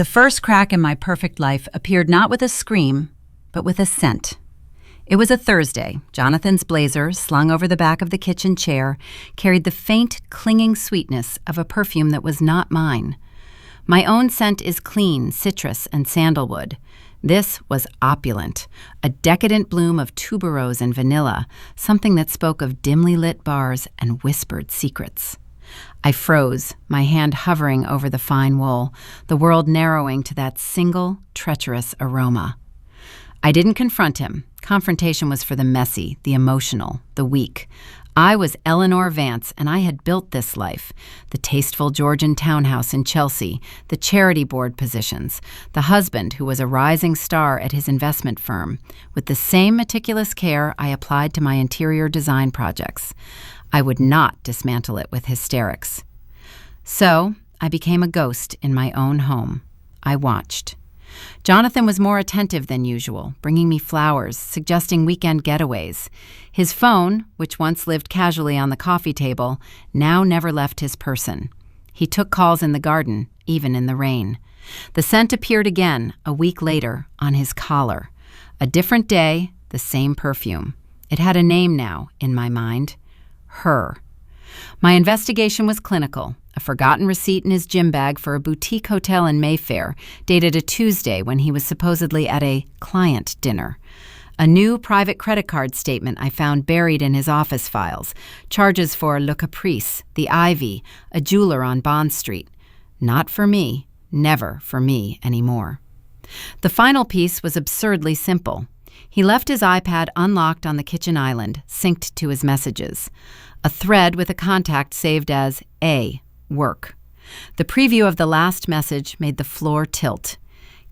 The first crack in my perfect life appeared not with a scream, but with a scent. It was a Thursday. Jonathan's blazer, slung over the back of the kitchen chair, carried the faint, clinging sweetness of a perfume that was not mine. My own scent is clean, citrus, and sandalwood. This was opulent, a decadent bloom of tuberose and vanilla, something that spoke of dimly lit bars and whispered secrets. I froze, my hand hovering over the fine wool, the world narrowing to that single, treacherous aroma. I didn't confront him. Confrontation was for the messy, the emotional, the weak. I was Eleanor Vance, and I had built this life. The tasteful Georgian townhouse in Chelsea, the charity board positions, the husband who was a rising star at his investment firm. With the same meticulous care I applied to my interior design projects. I would not dismantle it with hysterics. So I became a ghost in my own home. I watched. Jonathan was more attentive than usual, bringing me flowers, suggesting weekend getaways. His phone, which once lived casually on the coffee table, now never left his person. He took calls in the garden, even in the rain. The scent appeared again, a week later, on his collar. A different day, the same perfume. It had a name now, in my mind. Her. My investigation was clinical. A forgotten receipt in his gym bag for a boutique hotel in Mayfair, dated a Tuesday when he was supposedly at a client dinner. A new private credit card statement I found buried in his office files. Charges for Le Caprice, the Ivy, a jeweler on Bond Street. Not for me, never for me anymore. The final piece was absurdly simple. He left his iPad unlocked on the kitchen island, synced to his messages. A thread with a contact saved as A. Work. The preview of the last message made the floor tilt.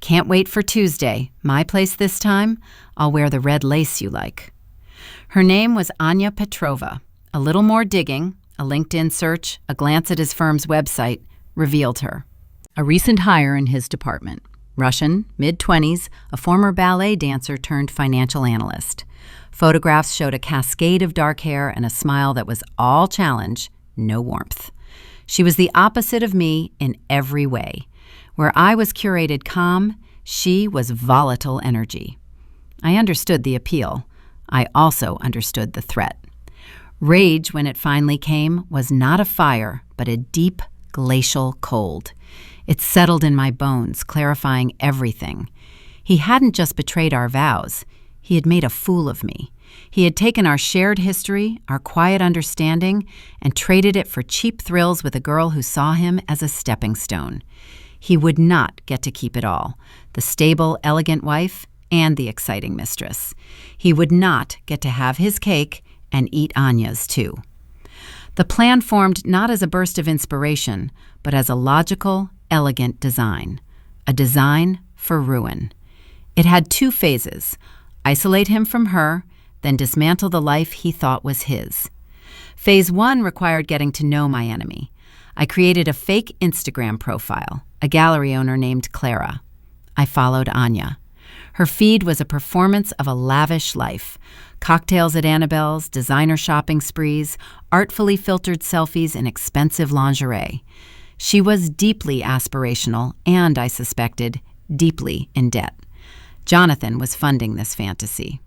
Can't wait for Tuesday. My place this time? I'll wear the red lace you like. Her name was Anya Petrova. A little more digging, a LinkedIn search, a glance at his firm's website, revealed her. A recent hire in his department. Russian, mid-20s, a former ballet dancer turned financial analyst. Photographs showed a cascade of dark hair and a smile that was all challenge, no warmth. She was the opposite of me in every way. Where I was curated calm, she was volatile energy. I understood the appeal. I also understood the threat. Rage, when it finally came, was not a fire, but a deep, glacial cold. It settled in my bones, clarifying everything. He hadn't just betrayed our vows. He had made a fool of me. He had taken our shared history, our quiet understanding, and traded it for cheap thrills with a girl who saw him as a stepping stone. He would not get to keep it all, the stable, elegant wife and the exciting mistress. He would not get to have his cake and eat Anya's too. The plan formed not as a burst of inspiration, but as a logical, elegant design. A design for ruin. It had two phases: isolate him from her, then dismantle the life he thought was his. Phase 1 required getting to know my enemy. I created a fake Instagram profile, a gallery owner named Clara. I followed Anya. Her feed was a performance of a lavish life. Cocktails at Annabelle's, designer shopping sprees, artfully filtered selfies in expensive lingerie. She was deeply aspirational and, I suspected, deeply in debt. Jonathan was funding this fantasy.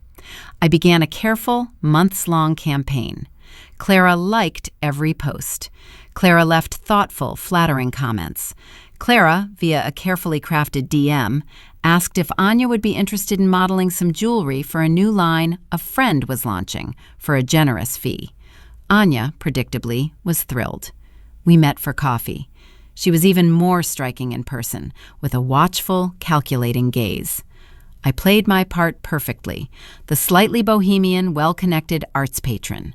I began a careful, months-long campaign. Clara liked every post. Clara left thoughtful, flattering comments. Clara, via a carefully crafted DM, asked if Anya would be interested in modeling some jewelry for a new line a friend was launching for a generous fee. Anya, predictably, was thrilled. We met for coffee. She was even more striking in person, with a watchful, calculating gaze. I played my part perfectly, the slightly bohemian, well-connected arts patron.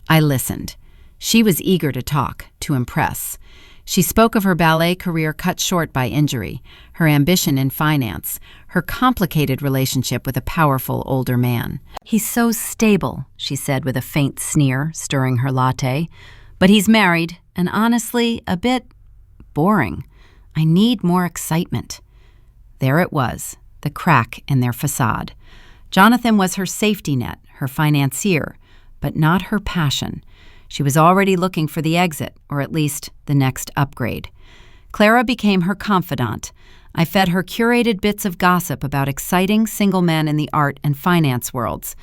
I listened. She was eager to talk, to impress. She spoke of her ballet career cut short by injury, her ambition in finance, her complicated relationship with a powerful older man. "He's so stable," she said with a faint sneer, stirring her latte. "But he's married, and honestly, a bit boring. I need more excitement." There it was. The crack in their facade. Jonathan was her safety net, her financier, but not her passion. She was already looking for the exit, or at least the next upgrade. Clara became her confidant, I fed her curated bits of gossip about exciting single men in the art and finance worlds.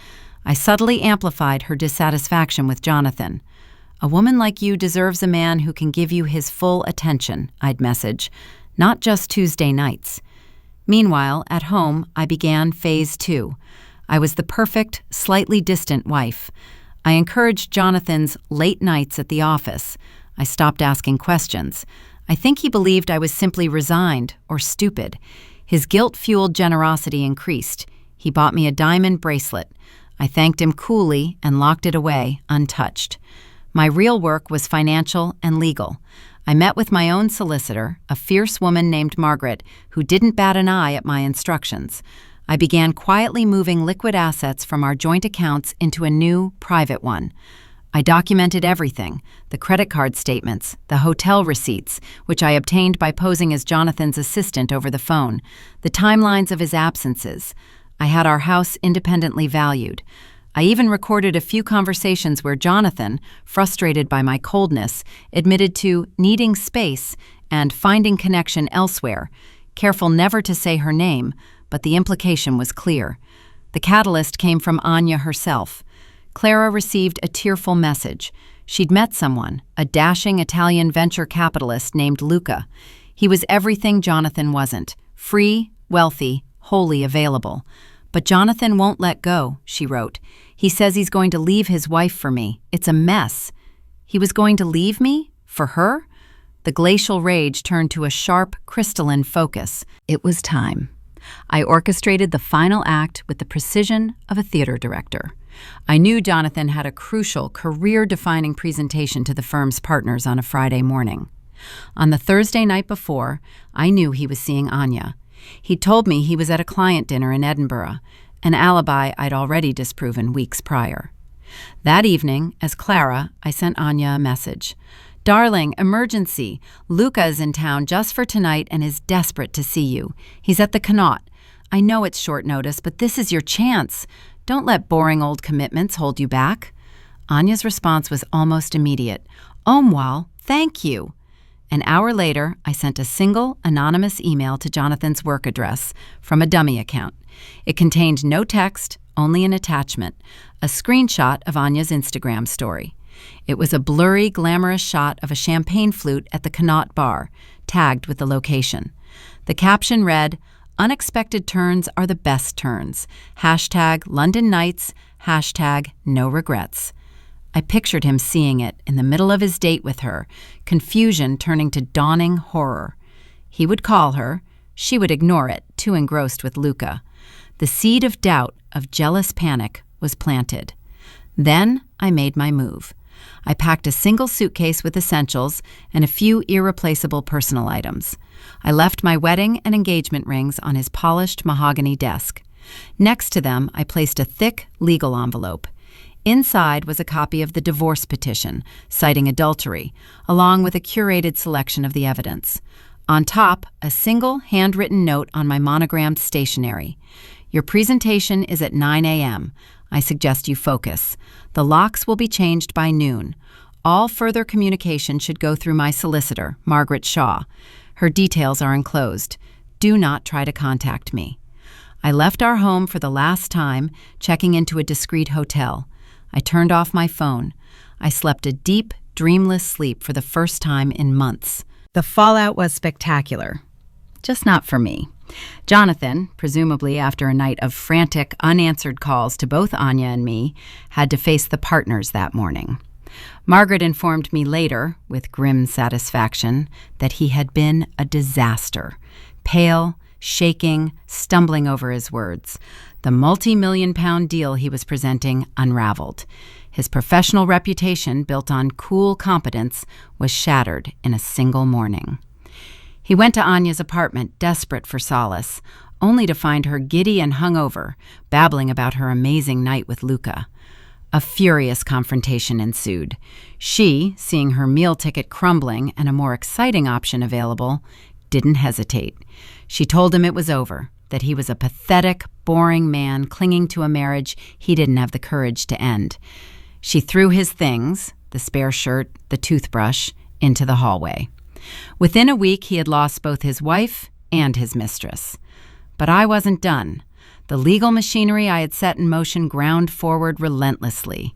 I subtly amplified her dissatisfaction with Jonathan. "A woman like you deserves a man who can give you his full attention," I'd message, "not just Tuesday nights." Meanwhile, at home, I began phase 2. I was the perfect, slightly distant wife. I encouraged Jonathan's late nights at the office. I stopped asking questions. I think he believed I was simply resigned or stupid. His guilt-fueled generosity increased. He bought me a diamond bracelet. I thanked him coolly and locked it away, untouched. My real work was financial and legal. I met with my own solicitor, a fierce woman named Margaret, who didn't bat an eye at my instructions. I began quietly moving liquid assets from our joint accounts into a new, private one. I documented everything: the credit card statements, the hotel receipts, which I obtained by posing as Jonathan's assistant over the phone, the timelines of his absences. I had our house independently valued. I even recorded a few conversations where Jonathan, frustrated by my coldness, admitted to needing space and finding connection elsewhere, careful never to say her name, but the implication was clear. The catalyst came from Anya herself. Clara received a tearful message. She'd met someone, a dashing Italian venture capitalist named Luca. He was everything Jonathan wasn't: free, wealthy, wholly available. "But Jonathan won't let go," she wrote. "He says he's going to leave his wife for me. It's a mess." He was going to leave me? For her? The glacial rage turned to a sharp, crystalline focus. It was time. I orchestrated the final act with the precision of a theater director. I knew Jonathan had a crucial, career-defining presentation to the firm's partners on a Friday morning. On the Thursday night before, I knew he was seeing Anya. He told me he was at a client dinner in Edinburgh, an alibi I'd already disproven weeks prior. That evening, as Clara, I sent Anya a message. "Darling, emergency. Luca is in town just for tonight and is desperate to see you. He's at the Connaught. I know it's short notice, but this is your chance. Don't let boring old commitments hold you back." Anya's response was almost immediate. "Omwal, thank you." An hour later, I sent a single, anonymous email to Jonathan's work address from a dummy account. It contained no text, only an attachment, a screenshot of Anya's Instagram story. It was a blurry, glamorous shot of a champagne flute at the Connaught bar, tagged with the location. The caption read, "Unexpected turns are the best turns. Hashtag London Nights, hashtag no regrets." I pictured him seeing it in the middle of his date with her, confusion turning to dawning horror. He would call her. She would ignore it, too engrossed with Luca. The seed of doubt, of jealous panic, was planted. Then I made my move. I packed a single suitcase with essentials and a few irreplaceable personal items. I left my wedding and engagement rings on his polished mahogany desk. Next to them, I placed a thick legal envelope. Inside was a copy of the divorce petition, citing adultery, along with a curated selection of the evidence. On top, a single handwritten note on my monogrammed stationery. "Your presentation is at 9 a.m. I suggest you focus. The locks will be changed by noon. All further communication should go through my solicitor, Margaret Shaw. Her details are enclosed. Do not try to contact me." I left our home for the last time, checking into a discreet hotel. I turned off my phone. I slept a deep, dreamless sleep for the first time in months. The fallout was spectacular. Just not for me. Jonathan, presumably after a night of frantic, unanswered calls to both Anya and me, had to face the partners that morning. Margaret informed me later, with grim satisfaction, that he had been a disaster. Pale, shaking, stumbling over his words. The multi-million-pound deal he was presenting unraveled. His professional reputation, built on cool competence, was shattered in a single morning. He went to Anya's apartment, desperate for solace, only to find her giddy and hungover, babbling about her amazing night with Luca. A furious confrontation ensued. She, seeing her meal ticket crumbling and a more exciting option available, didn't hesitate. She told him it was over, that he was a pathetic, boring man clinging to a marriage he didn't have the courage to end. She threw his things, the spare shirt, the toothbrush, into the hallway. Within a week, he had lost both his wife and his mistress. But I wasn't done. The legal machinery I had set in motion ground forward relentlessly.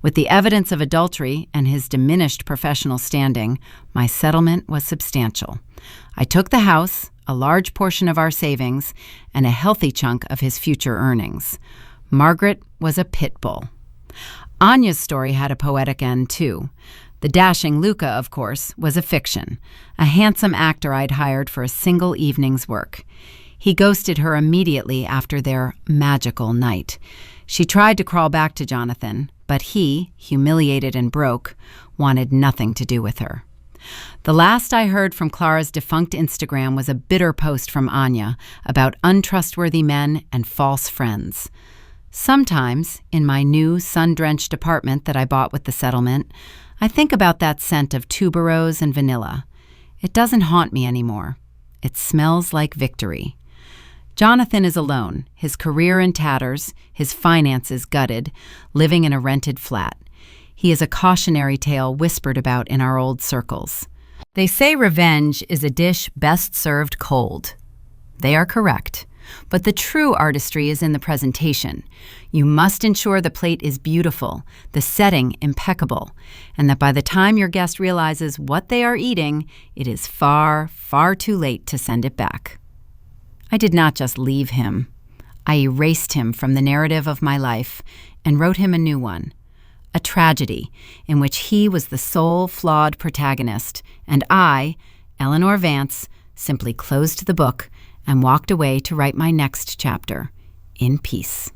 With the evidence of adultery and his diminished professional standing, my settlement was substantial. I took the house, a large portion of our savings, and a healthy chunk of his future earnings. Margaret was a pit bull. Anya's story had a poetic end, too. The dashing Luca, of course, was a fiction, a handsome actor I'd hired for a single evening's work. He ghosted her immediately after their magical night. She tried to crawl back to Jonathan, but he, humiliated and broke, wanted nothing to do with her. The last I heard from Clara's defunct Instagram was a bitter post from Anya about untrustworthy men and false friends. Sometimes, in my new sun-drenched apartment that I bought with the settlement, I think about that scent of tuberose and vanilla. It doesn't haunt me anymore. It smells like victory. Jonathan is alone, his career in tatters, his finances gutted, living in a rented flat. He is a cautionary tale whispered about in our old circles. They say revenge is a dish best served cold. They are correct. But the true artistry is in the presentation. You must ensure the plate is beautiful, the setting impeccable, and that by the time your guest realizes what they are eating, it is far, far too late to send it back. I did not just leave him. I erased him from the narrative of my life and wrote him a new one, a tragedy in which he was the sole flawed protagonist, and I, Eleanor Vance, simply closed the book and walked away to write my next chapter in peace.